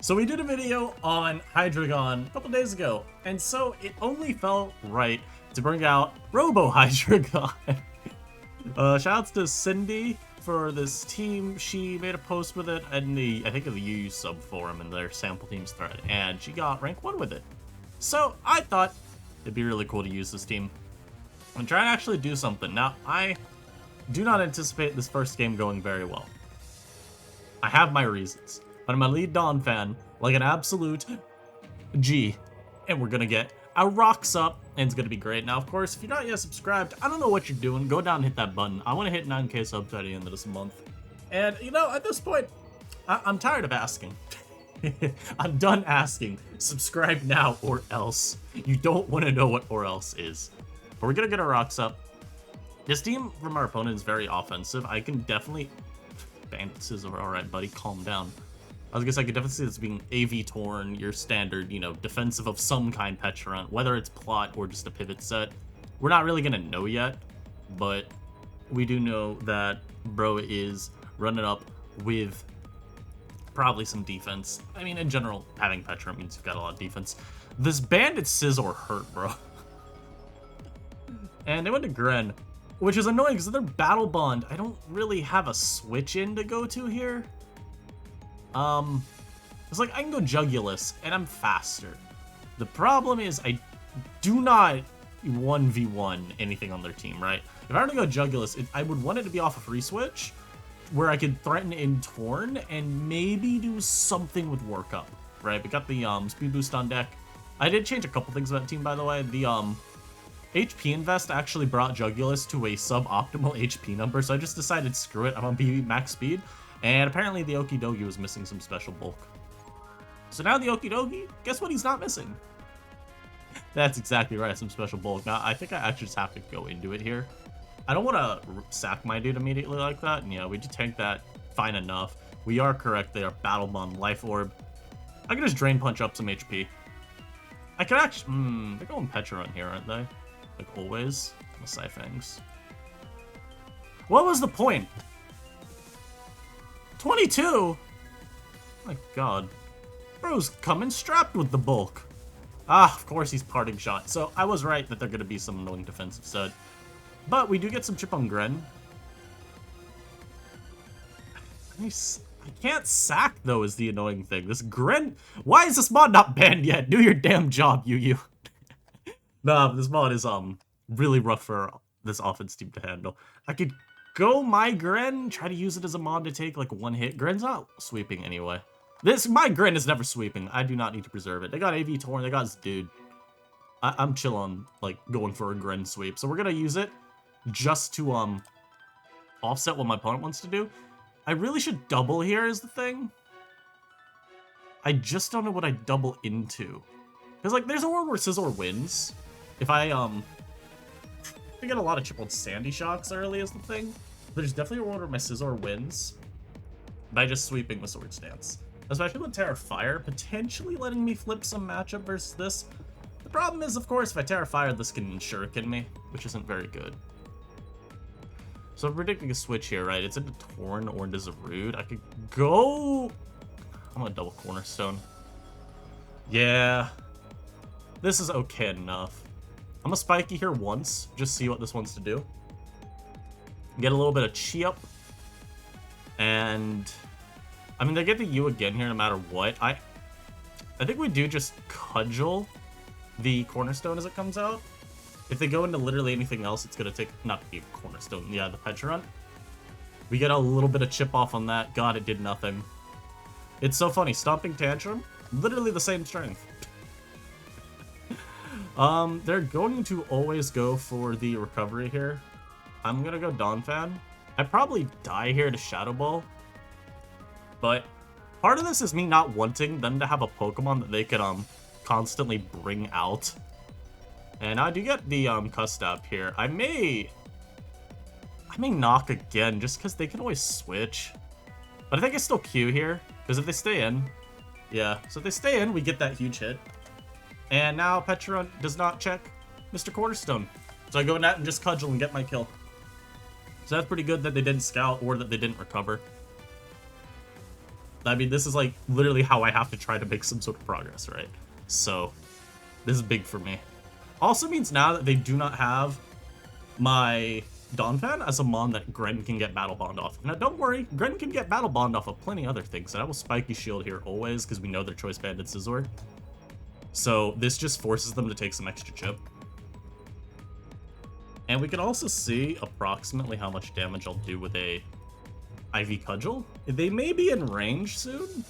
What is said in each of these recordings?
So we did a video on Hydreigon a couple days ago, and so it only felt right to bring out Robo Hydreigon. Shoutouts to Cindy for this team. She made a post with it in the, I think, of the UU sub forum in their sample teams thread, and she got rank 1 with it. So I thought it'd be really cool to use this team and try and actually do something. Now, I do not anticipate this first game going very well. I have my reasons, but I'm a lead Dawn fan, like an absolute G, and we're gonna get our rocks up, and it's gonna be great. Now, of course, if you're not yet subscribed, I don't know what you're doing. Go down and hit that button. I want to hit 9K subs by the end of this month. And, you know, at this point, I'm tired of asking. I'm done asking. Subscribe now or else. You don't want to know what or else is. But we're gonna get our rocks up. This team from our opponent is very offensive. I can definitely... Bandits are alright, buddy. Calm down. I guess I could definitely see this being AV Torn, your standard, you know, defensive of some kind Petrant, whether it's plot or just a pivot set. We're not really gonna know yet, but we do know that bro is running up with probably some defense. I mean, in general, having Petrant means you've got a lot of defense. This Bandit Scizor hurt, bro. And they went to Gren, which is annoying because they're Battle Bond. I don't really have a switch in to go to here. It's like I can go Jugulus and I'm faster. The problem is I do not 1v1 anything on their team, right? If I were to go Jugulus, I would want it to be off a free switch where I could threaten in Torn and maybe do something with Workup, right? We got the speed boost on deck. I did change a couple things about the team, by the way. The HP Invest actually brought Jugulus to a suboptimal HP number, so I just decided, screw it, I'm gonna be max speed. And apparently the Okidogi was missing some special bulk. So now the Okidogi, guess what he's not missing? That's exactly right, some special bulk. Now, I think I actually just have to go into it here. I don't want to sack my dude immediately like that, and yeah, we did tank that fine enough. We are correct, they are Battle Bond, Life Orb. I can just Drain Punch up some HP. I could actually, they're going Petrant here, aren't they? Like always, the Scyfangs. What was the point? 22? My god. Bro's coming strapped with the bulk. Ah, of course he's Parting Shot. So I was right that they're going to be some annoying defensive set. But we do get some chip on Gren. I can't sack, though, is the annoying thing. This Gren... Why is this mod not banned yet? Do your damn job, UU. Nah, this mod is really rough for this offense team to handle. I could go my Gren, try to use it as a mod to take like one hit. Gren's not sweeping anyway. My Gren is never sweeping. I do not need to preserve it. They got AV Torn, they got this dude. I'm chill on like going for a Gren sweep. So we're gonna use it just to offset what my opponent wants to do. I really should double here is the thing. I just don't know what I double into. Because like there's a world where Scizor wins. If I get a lot of chip on Sandy Shocks early is the thing. There's definitely a world where my Scizor wins by just sweeping with Sword Stance. Especially with Terra Fire, potentially letting me flip some matchup versus this. The problem is, of course, if I Terra Fire, this can Shuriken me, which isn't very good. So I'm predicting a switch here, right? It's into Torn or into Zarude. I could go... I'm gonna double Cornerstone. Yeah. This is okay enough. I'm gonna Spiky here once, just see what this wants to do. Get a little bit of Chi up. And... I mean, they get the U again here no matter what. I think we do just Cudgel the Cornerstone as it comes out. If they go into literally anything else, it's gonna take... Not the Cornerstone, yeah, the Petrant. We get a little bit of chip off on that. God, it did nothing. It's so funny. Stomping Tantrum, literally the same strength. They're going to always go for the recovery here. I'm gonna go Donphan. I probably die here to Shadow Ball. But part of this is me not wanting them to have a Pokemon that they could constantly bring out. And I do get the Custap here. I may knock again just because they can always switch. But I think I still Q here. Because if they stay in, yeah. So if they stay in, we get that huge hit. And now Petrant does not check Mr. Cornerstone. So I go in that and just Cudgel and get my kill. So that's pretty good that they didn't scout or that they didn't recover. I mean, this is like literally how I have to try to make some sort of progress, right? So this is big for me. Also means now that they do not have my Donphan as a mon that Gren can get Battle Bond off of. Now don't worry, Gren can get Battle Bond off of plenty other things, and I will Spiky Shield here always because we know their Choice Banded Scizor. So this just forces them to take some extra chip. And we can also see approximately how much damage I'll do with a Ivy Cudgel. They may be in range soon.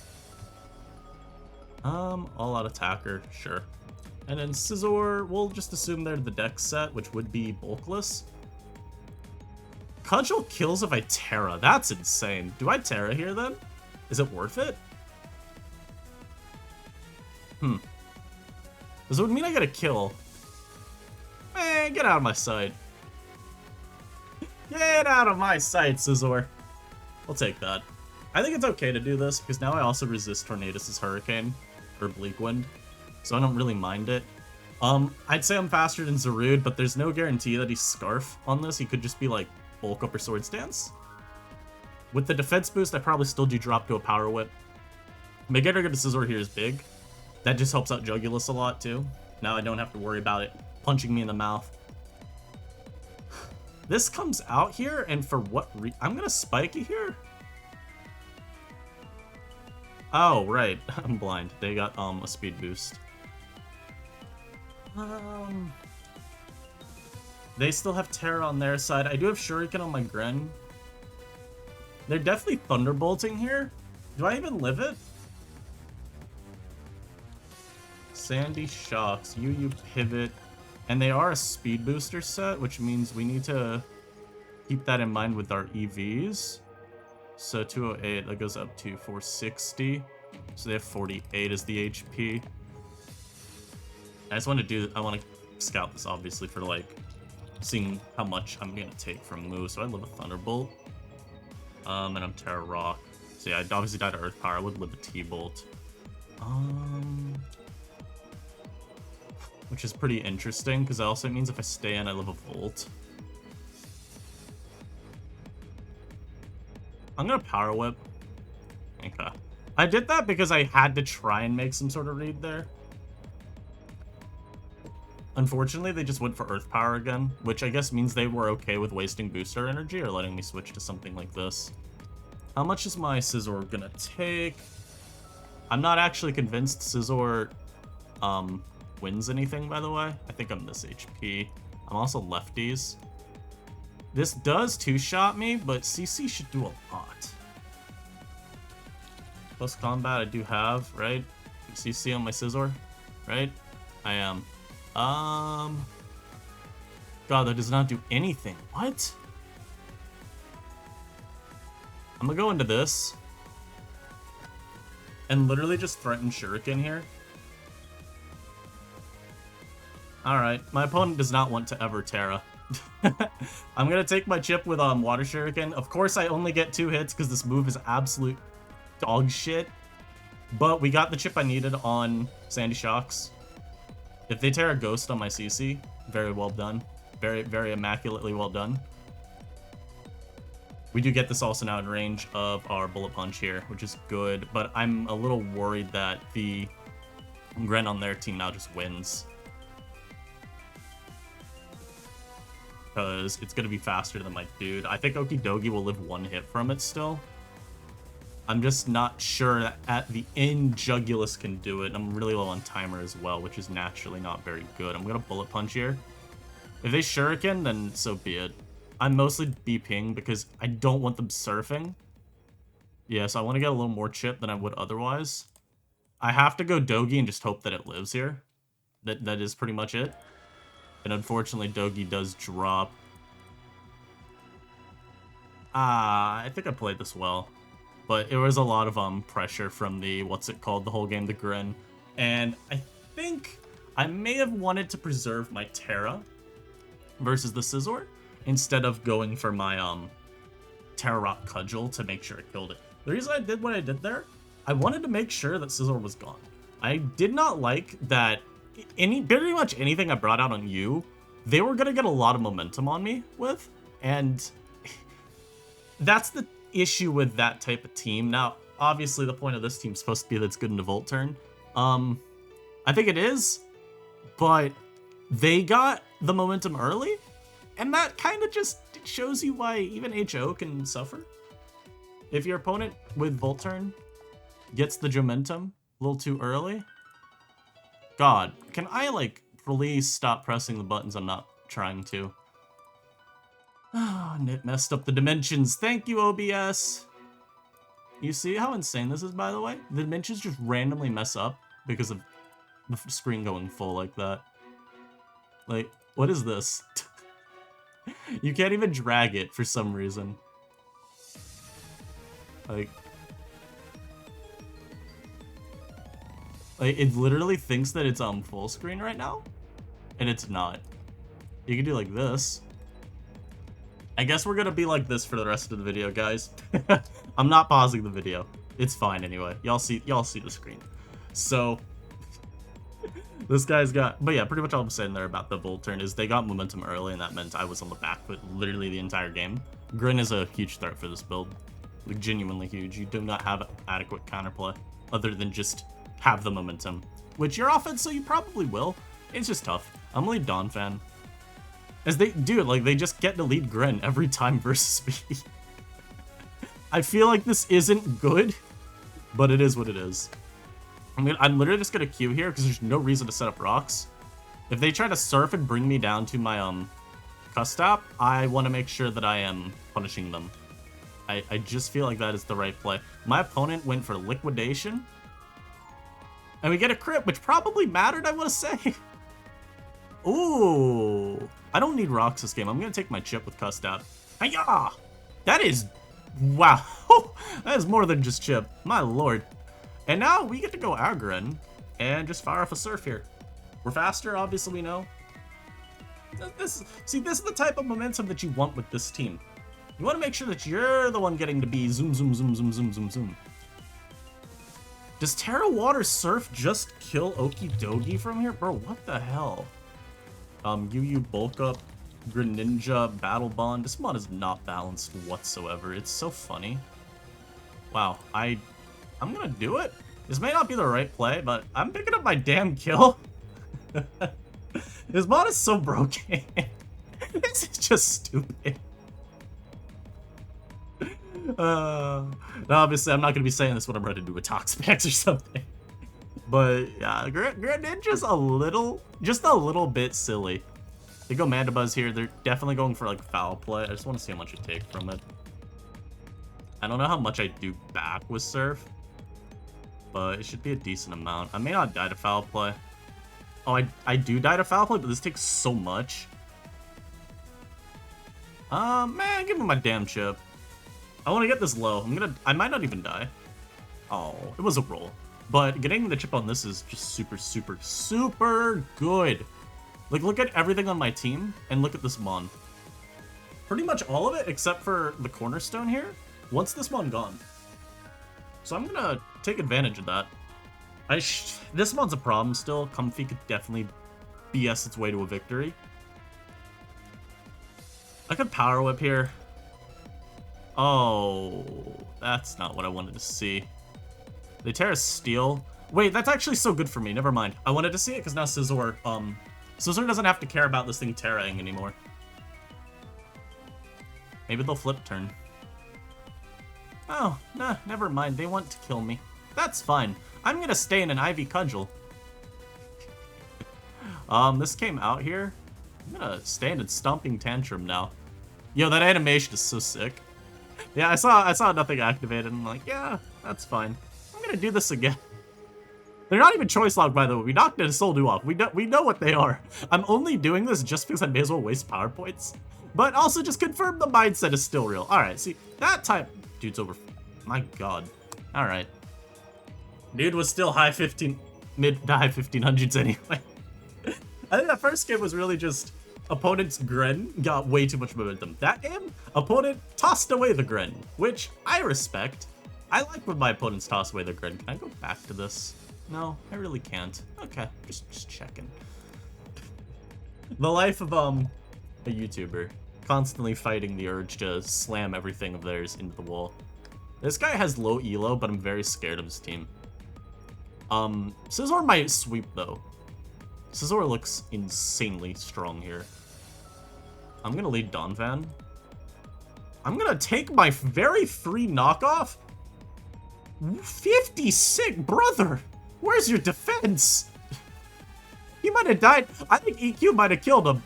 All-out attacker, sure. And then Scizor, we'll just assume they're the dex set, which would be bulkless. Cudgel kills if I Terra. That's insane. Do I Terra here then? Is it worth it? This would mean I get a kill. Man, get out of my sight. Get out of my sight, Scizor. I'll take that. I think it's okay to do this, because now I also resist Tornadus' Hurricane, or Bleak Wind, so I don't really mind it. I'd say I'm faster than Zarude, but there's no guarantee that he's Scarf on this. He could just be like, Bulk Up or Sword Stance. With the defense boost, I probably still do drop to a Power Whip. Mega Trigger to Scizor here is big. That just helps out Jugulus a lot, too. Now I don't have to worry about it punching me in the mouth. This comes out here, and for what I'm gonna Spiky here? Oh, right. I'm blind. They got, a speed boost. They still have Terra on their side. I do have Shuriken on my Gren. They're definitely Thunderbolting here. Do I even live it? Sandy Shocks. You Pivot. And they are a speed booster set, which means we need to keep that in mind with our EVs. So 208, that goes up to 460. So they have 48 as the HP. I just want to I want to scout this obviously for like seeing how much I'm gonna take from Moo. So I live a Thunderbolt. And I'm Terra Rock. So yeah, I obviously died to Earth Power. I would live a T-Bolt. Which is pretty interesting, because it also means if I stay in, I live a Volt. I'm gonna Power Whip. Okay. I did that because I had to try and make some sort of read there. Unfortunately, they just went for Earth Power again, which I guess means they were okay with wasting booster energy or letting me switch to something like this. How much is my Scizor gonna take? I'm not actually convinced Scizor, wins anything, by the way. I think I'm this HP. I'm also lefties. This does two-shot me, but CC should do a lot. Plus combat I do have, right? CC on my Scizor, right? I am. God, that does not do anything. What? I'm gonna go into this and literally just threaten Shuriken here. Alright, my opponent does not want to ever Terra. I'm gonna take my chip with Water Shuriken. Of course, I only get 2 hits because this move is absolute dog shit. But we got the chip I needed on Sandy Shocks. If they Terra Ghost on my CC, very well done. Very, very immaculately well done. We do get this also now in range of our Bullet Punch here, which is good. But I'm a little worried that the Gren on their team now just wins. Because it's going to be faster than my dude. I think Okidogi will live 1 hit from it still. I'm just not sure that at the end Jugulus can do it. I'm really low on timer as well, which is naturally not very good. I'm going to Bullet Punch here. If they Shuriken, then so be it. I'm mostly BPing because I don't want them surfing. Yeah, so I want to get a little more chip than I would otherwise. I have to go Dogi and just hope that it lives here. That is pretty much it. And unfortunately, Dogi does drop. I think I played this well. But it was a lot of pressure from the, what's it called, the whole game, the Gren. And I think I may have wanted to preserve my Terra versus the Scizor instead of going for my Terra Rock Cudgel to make sure I killed it. The reason I did what I did there, I wanted to make sure that Scizor was gone. I did not like that pretty much anything I brought out on you, they were going to get a lot of momentum on me with. And that's the issue with that type of team. Now, obviously the point of this team is supposed to be that it's good into Volt Turn. I think it is, but they got the momentum early, and that kind of just shows you why even HO can suffer. If your opponent with Volt Turn gets the momentum a little too early, God, can I, like, please stop pressing the buttons I'm not trying to? And it messed up the dimensions. Thank you, OBS. You see how insane this is, by the way? The dimensions just randomly mess up because of the screen going full like that. Like, what is this? You can't even drag it for some reason. Like, it literally thinks that it's on full screen right now, and it's not. You can do like this. I guess we're gonna be like this for the rest of the video, guys. I'm not pausing the video. It's fine anyway. Y'all see the screen. So this guy's got, but yeah, pretty much all I'm saying there about the Volt Turn is they got momentum early, and that meant I was on the back foot literally the entire game. Grin is a huge threat for this build. Like, genuinely huge. You do not have adequate counterplay other than just have the momentum, which you're offense, so you probably will. It's just tough. I'm a lead Dawn fan. As they do it, like, they just get to lead Grin every time versus me. I feel like this isn't good, but it is what it is. I'm literally just gonna queue here because there's no reason to set up rocks. If they try to surf and bring me down to my custap, I want to make sure that I am punishing them. I just feel like that is the right play. My opponent went for liquidation, and we get a crit, which probably mattered, I want to say. Ooh, I don't need rocks this game. I'm gonna take my chip with custap. Hiya! That is, wow. That is more than just chip. My lord. And now we get to go aggron and just fire off a surf here. We're faster, obviously we know. This is the type of momentum that you want with this team. You want to make sure that you're the one getting to be zoom, zoom, zoom, zoom, zoom, zoom, zoom. Does Terra Water Surf just kill Okie Dokie from here? Bro, what the hell? UU Bulk Up, Greninja, Battle Bond. This mod is not balanced whatsoever. It's so funny. Wow, I'm gonna do it. This may not be the right play, but I'm picking up my damn kill. This mod is so broken. This is just stupid. Obviously, I'm not gonna be saying this when I'm ready to do a Toxapex or something. But yeah, Greninja's just a little bit silly. They go Mandibuzz here. They're definitely going for like foul play. I just want to see how much I take from it. I don't know how much I do back with Surf, but it should be a decent amount. I may not die to foul play. Oh, I do die to foul play, but this takes so much. Man, give me my damn chip. I want to get this low. I might not even die. Oh, it was a roll. But getting the chip on this is just super, super, super good. Like, look at everything on my team, and look at this mon. Pretty much all of it, except for the cornerstone here. Once this mon gone. So I'm gonna take advantage of that. This mon's a problem still. Comfy could definitely BS its way to a victory. I could Power Whip here. Oh, that's not what I wanted to see. They Terra Steel. Wait, that's actually so good for me. Never mind. I wanted to see it because now Scizor, Scizor doesn't have to care about this thing Terraing anymore. Maybe they'll flip turn. Oh, nah, never mind. They want to kill me. That's fine. I'm gonna stay in an Ivy Cudgel. This came out here. I'm gonna stand in Stomping Tantrum now. Yo, that animation is so sick. Yeah, I saw nothing activated, and I'm like, yeah, that's fine. I'm gonna do this again. They're not even choice locked, by the way. We knocked a Soul Dew off. We know what they are. I'm only doing this just because I may as well waste power points. But also just confirm the mindset is still real. Alright, see, that type... Dude's over... My god. Alright. Dude was still mid to high 1500s anyway. I think that first game was really just... Opponent's Gren got way too much momentum. That game, opponent tossed away the Gren, which I respect. I like when my opponents toss away the Gren. Can I go back to this? No, I really can't. Okay, just checking. The life of a YouTuber, constantly fighting the urge to slam everything of theirs into the wall. This guy has low elo, but I'm very scared of his team. Scizor might sweep, though. Scizor looks insanely strong here. I'm gonna lead Donphan. I'm gonna take my very free knockoff. 56, brother! Where's your defense? He might have died. I think EQ might have killed him.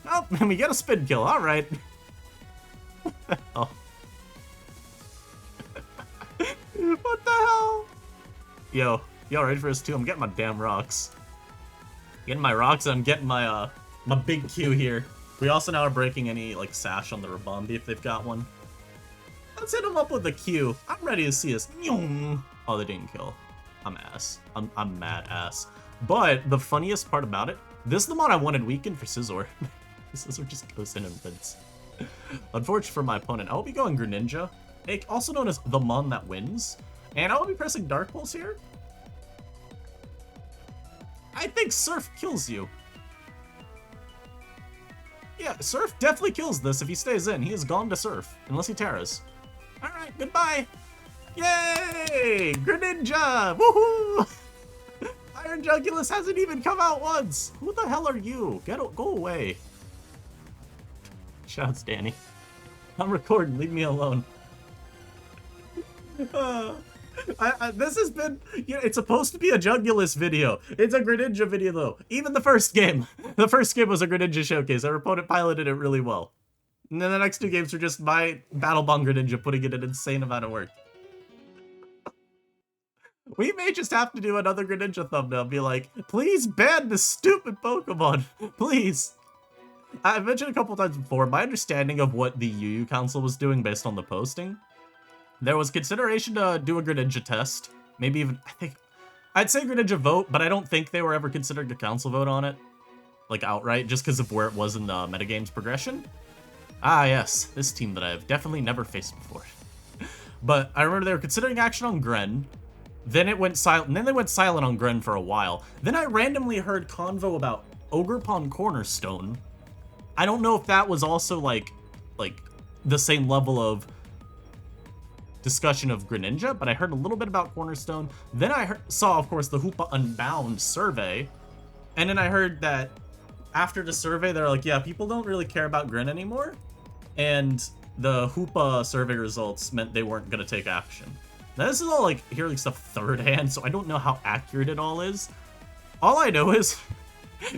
Oh, and we get a spin kill. All right. Oh. What the hell? Yo, ready for this too? I'm getting my damn rocks. Getting my rocks, and I'm getting my my big Q here. We also now are breaking any like sash on the Rabombi if they've got one. Let's hit him up with a Q. I'm ready to see us. Oh, they didn't kill. I'm ass. I'm mad ass. But the funniest part about it, this is the mod I wanted weakened for Scizor. Scizor just goes in and wins. Unfortunate for my opponent, I will be going Greninja, also known as the mon that wins. And I will be pressing Dark Pulse here. I think Surf kills you. Yeah, Surf definitely kills this if he stays in. He is gone to Surf, unless he terras. Alright, goodbye! Yay! Greninja! Woohoo! Iron Jugulus hasn't even come out once! Who the hell are you? Go away. Shouts, Danny. I'm recording, leave me alone. This has been, you know, it's supposed to be a Jugulus video. It's a Greninja video, though. Even the first game. The first game was a Greninja showcase. Our opponent piloted it really well. And then the next two games were just my Battle Bond Greninja putting in an insane amount of work. We may just have to do another Greninja thumbnail and be like, please ban this stupid Pokemon. Please. I've mentioned a couple times before, my understanding of what the UU Council was doing based on the posting. There was consideration to do a Greninja test. Maybe even, I'd say Greninja vote, but I don't think they were ever considering a council vote on it. Like outright, just because of where it was in the metagame's progression. Ah yes, this team that I've definitely never faced before. But I remember they were considering action on Gren. Then it went silent, and then they went silent on Gren for a while. Then I randomly heard convo about Ogerpon Cornerstone. I don't know if that was also like the same level of discussion of Greninja, but I heard a little bit about Cornerstone. Then I saw, of course, the Hoopa Unbound survey. And then I heard that after the survey, they're like, yeah, people don't really care about Gren anymore. And the Hoopa survey results meant they weren't going to take action. Now, this is all like hearing stuff third hand, so I don't know how accurate it all is. All I know is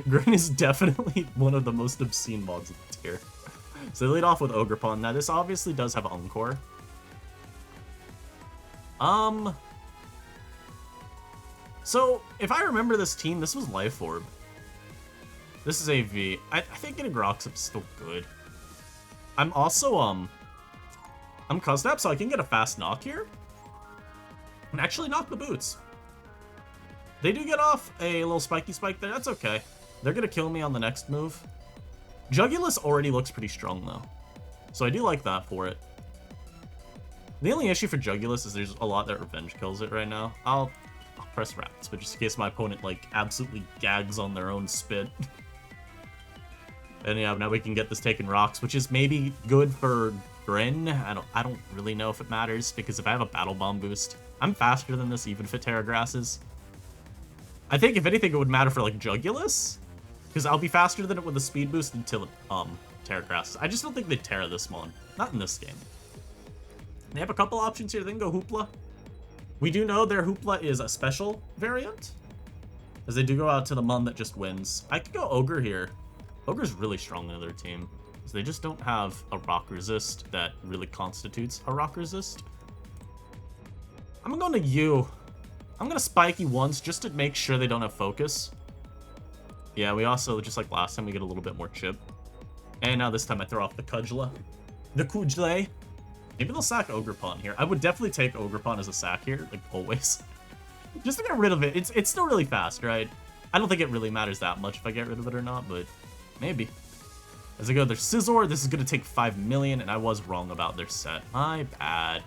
Gren is definitely one of the most obscene mods of the tier. So they lead off with Ogerpon. Now, this obviously does have Encore. So, if I remember this team, this was Life Orb. This is AV. I think getting Rocks up is still good. I'm also, I'm Cuzdap, so I can get a fast knock here. And actually knock the boots. They do get off a little spiky spike there. That's okay. They're gonna kill me on the next move. Jugulus already looks pretty strong, though. So I do like that for it. The only issue for Jugulus is there's a lot that revenge kills it right now. I'll press Rats, but just in case my opponent, like, absolutely gags on their own spit. And yeah, now we can get this taking Rocks, which is maybe good for Gren. I don't really know if it matters, because if I have a Battle Bomb boost, I'm faster than this even if it Terra Grasses. I think if anything it would matter for like Jugulus, because I'll be faster than it with a speed boost until it Terra Grasses. I just don't think they Terra this mon. Not in this game. They have a couple options here. They can go Hoopla. We do know their Hoopla is a special variant, as they do go out to the mon that just wins. I could go Ogre here. Ogre's really strong in their team, because they just don't have a rock resist that really constitutes a rock resist. I'm going to U. I'm going to Spiky once just to make sure they don't have focus. Yeah, we also, just like last time, we get a little bit more chip. And now this time I throw off the Kudla. The Kudle. Maybe they'll sack Ogerpon here. I would definitely take Ogerpon as a sack here, like always. Just to get rid of it. It's still really fast, right? I don't think it really matters that much if I get rid of it or not, but maybe. As I go, there's Scizor. This is going to take 5 million, and I was wrong about their set. My bad.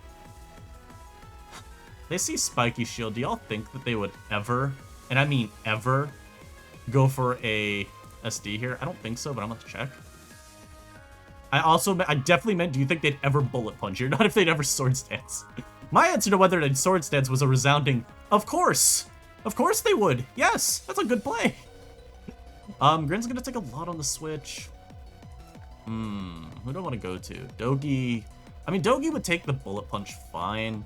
They see Spiky Shield. Do y'all think that they would ever, and I mean ever, go for a SD here? I don't think so, but I'm going to check. I definitely meant, do you think they'd ever bullet punch you? Not if they'd ever sword stance. My answer to whether they'd sword stance was a resounding, of course. Of course they would. Yes, that's a good play. Grin's gonna take a lot on the Switch. Who do I want to go to? Dogi. I mean, Dogi would take the bullet punch fine.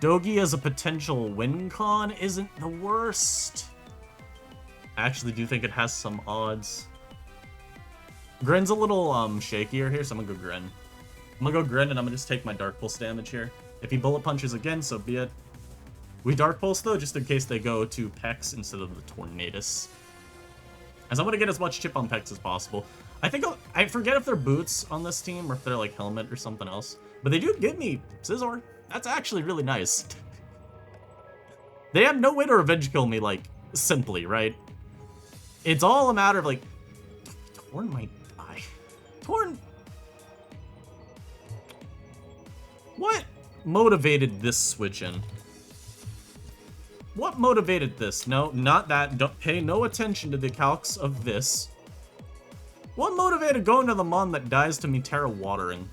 Dogi as a potential win con isn't the worst. I actually do think it has some odds. Grin's a little shakier here, so I'm gonna go Grin. I'm gonna go Grin, and I'm gonna just take my Dark Pulse damage here. If he bullet punches again, so be it. We Dark Pulse, though, just in case they go to Pex instead of the Tornadus. As I'm gonna get as much chip on Pex as possible. I forget if they're boots on this team or if they're like helmet or something else. But they do give me Scizor. That's actually really nice. They have no way to revenge kill me, like, simply, right? It's all a matter of, like, Torn might die. Torn... What motivated this switch in? What motivated this? No, not that. Don't pay no attention to the calcs of this. What motivated going to the Mon that dies to me Terra Watering?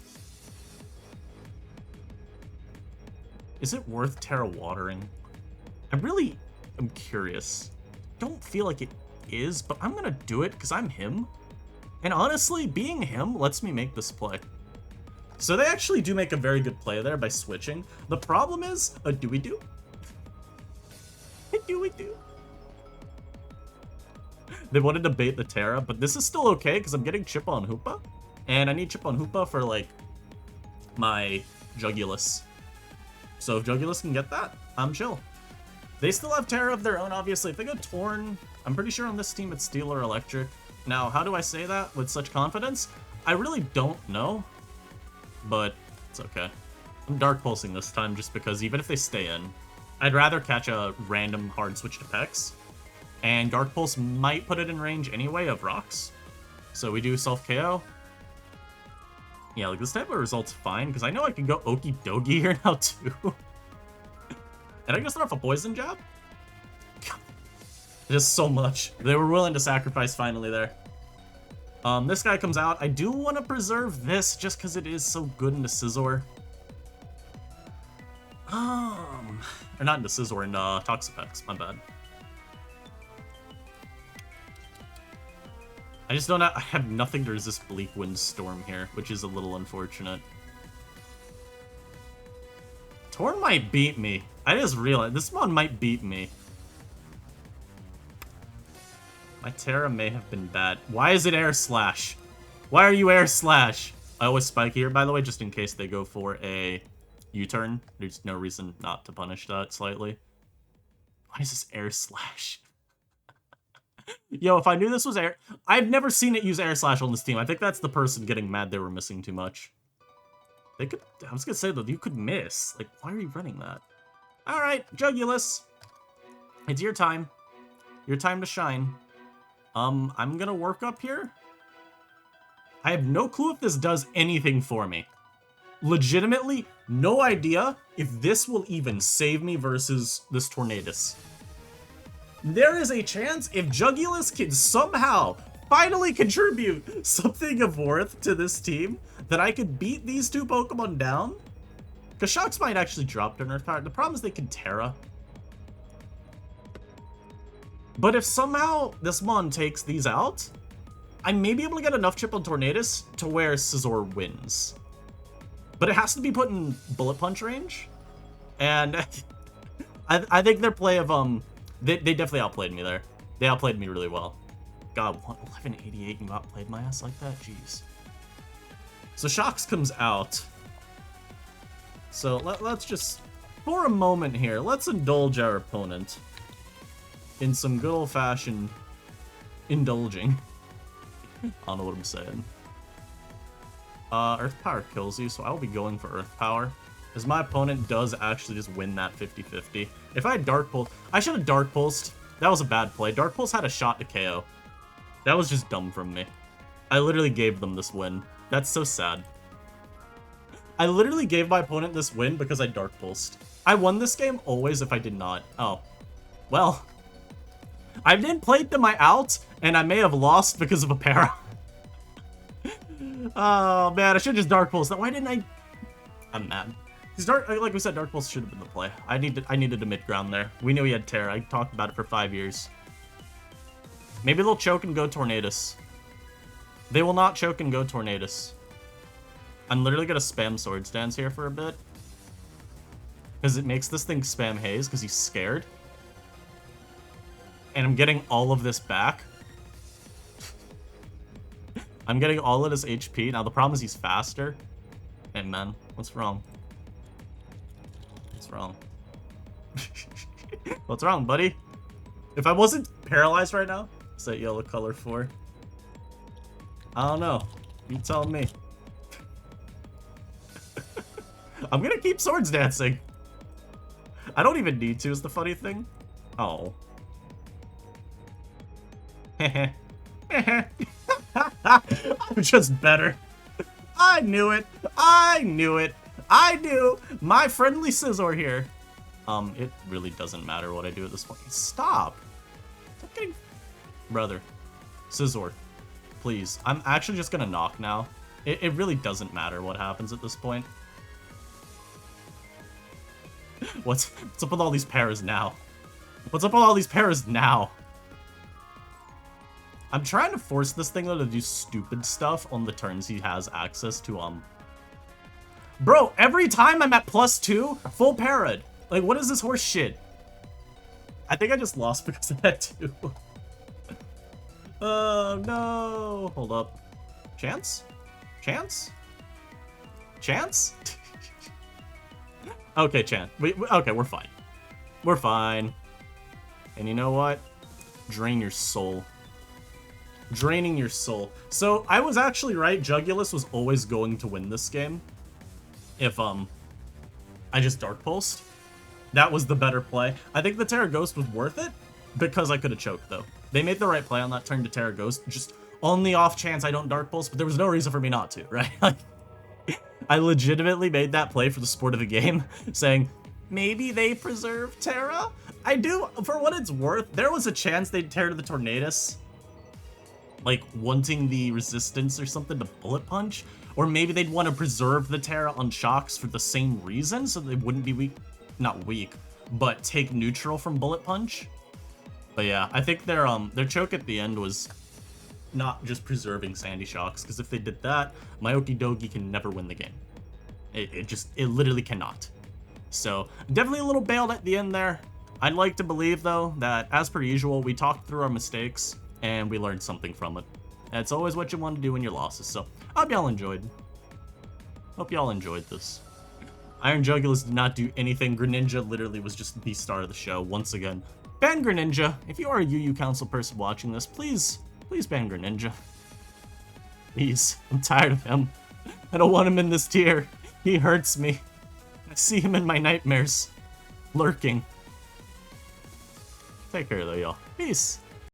Is it worth Terra Watering? I really am curious. Don't feel like it is, but I'm gonna do it because I'm him. And honestly, being him lets me make this play. So they actually do make a very good play there by switching. The problem is a do-we-do. A do-we-do. They wanted to bait the Terra, but this is still okay because I'm getting chip on Hoopa. And I need chip on Hoopa for, like, my Jugulus. So if Jugulus can get that, I'm chill. They still have Terra of their own, obviously. If they go Torn, I'm pretty sure on this team it's Steel or Electric. Now, how do I say that with such confidence? I really don't know, but it's okay. I'm Dark Pulsing this time just because even if they stay in, I'd rather catch a random hard switch to Pex. And Dark Pulse might put it in range anyway of rocks. So we do self-KO. Yeah, like this type of result's fine, because I know I can go Okie Dokie here now too. And I can start off a Poison Jab? God, just so much. They were willing to sacrifice finally there. This guy comes out. I do want to preserve this just because it is so good into Scizor. Or not into Scizor, in Toxapex, my bad. I just don't I have nothing to resist Bleak Wind Storm here, which is a little unfortunate. Torn might beat me. I just realized this one might beat me. My Terra may have been bad. Why is it Air Slash? Why are you Air Slash? I always spike here, by the way, just in case they go for a U-turn. There's no reason not to punish that slightly. Why is this Air Slash? Yo, if I knew this was Air... I've never seen it use Air Slash on this team. I think that's the person getting mad they were missing too much. They could... I was gonna say, though, you could miss. Like, why are you running that? Alright, Jugulus. It's your time. Your time to shine. I'm gonna work up here. I have no clue if this does anything for me. Legitimately, no idea if this will even save me versus this Tornadus. There is a chance if Jugulus can somehow finally contribute something of worth to this team that I could beat these two Pokemon down. Because Shocks might actually drop their Nerf power. The problem is they can Terra. But if somehow this Mon takes these out, I may be able to get enough chip on Tornadus to where Scizor wins. But it has to be put in Bullet Punch range. And I think their play of, they definitely outplayed me there. They outplayed me really well. God, 1188 and you outplayed my ass like that? Jeez. So Shocks comes out. So let's just, for a moment here, let's indulge our opponent in some good old-fashioned indulging. I don't know what I'm saying. Earth Power kills you, so I will be going for Earth Power. Because my opponent does actually just win that 50-50. If I had Dark Pulse... I should have Dark Pulsed. That was a bad play. Dark Pulse had a shot to KO. That was just dumb from me. I literally gave them this win. That's so sad. I literally gave my opponent this win because I Dark Pulsed. I won this game always if I did not. Oh. Well. I didn't play to my out, and I may have lost because of a para. Oh, man, I should just Dark Pulse that. Why didn't I? I'm mad. Because like we said, Dark Pulse should have been the play. I needed a mid-ground there. We knew he had Terra. I talked about it for 5 years. Maybe they'll choke and go Tornadus. They will not choke and go Tornadus. I'm literally gonna spam Swords Dance here for a bit. Because it makes this thing spam Haze, because he's scared. And I'm getting all of this back. I'm getting all of his HP. Now, the problem is he's faster. Hey, man. What's wrong? What's wrong? What's wrong, buddy? If I wasn't paralyzed right now, what's that yellow color for? I don't know. You tell me. I'm gonna keep Swords Dancing. I don't even need to, is the funny thing. Oh. I'm just better. I knew it. I knew it. I knew. My friendly Scizor here. It really doesn't matter what I do at this point. Stop. Stop getting... Brother. Scizor. Please. I'm actually just gonna knock now. It really doesn't matter what happens at this point. What's up with all these pairs now? What's up with all these pairs now? I'm trying to force this thing, though, to do stupid stuff on the turns he has access to, Bro, every time I'm at +2, full parad. Like, what is this horse shit? I think I just lost because of that, too. Oh, no. Hold up. Chance? Chance? Chance? Okay, Chan. Okay, we're fine. We're fine. And you know what? Drain your soul. Draining your soul. So, I was actually right. Jugulus was always going to win this game. If, I just Dark Pulsed. That was the better play. I think the Terra Ghost was worth it, because I could have choked, though. They made the right play on that turn to Terra Ghost, just on the off chance I don't Dark Pulse, but there was no reason for me not to, right? I legitimately made that play for the sport of the game, saying, maybe they preserve Terra? I do, for what it's worth, there was a chance they'd tear to the Tornadus, like, wanting the resistance or something to Bullet Punch, or maybe they'd want to preserve the Terra on Shocks for the same reason, so they wouldn't be weak, not weak, but take neutral from Bullet Punch. But yeah, I think their choke at the end was not just preserving Sandy Shocks, because if they did that, my Okidogi can never win the game. It literally cannot. So, definitely a little bailed at the end there. I'd like to believe, though, that as per usual, we talked through our mistakes, and we learned something from it. That's always what you want to do in your losses, so I hope y'all enjoyed. Hope y'all enjoyed this. Iron Jugulus did not do anything. Greninja literally was just the star of the show, once again. Ban Greninja. If you are a UU Council person watching this, please ban Greninja. Please. I'm tired of him. I don't want him in this tier. He hurts me. I see him in my nightmares. Lurking. Take care, though, y'all. Peace.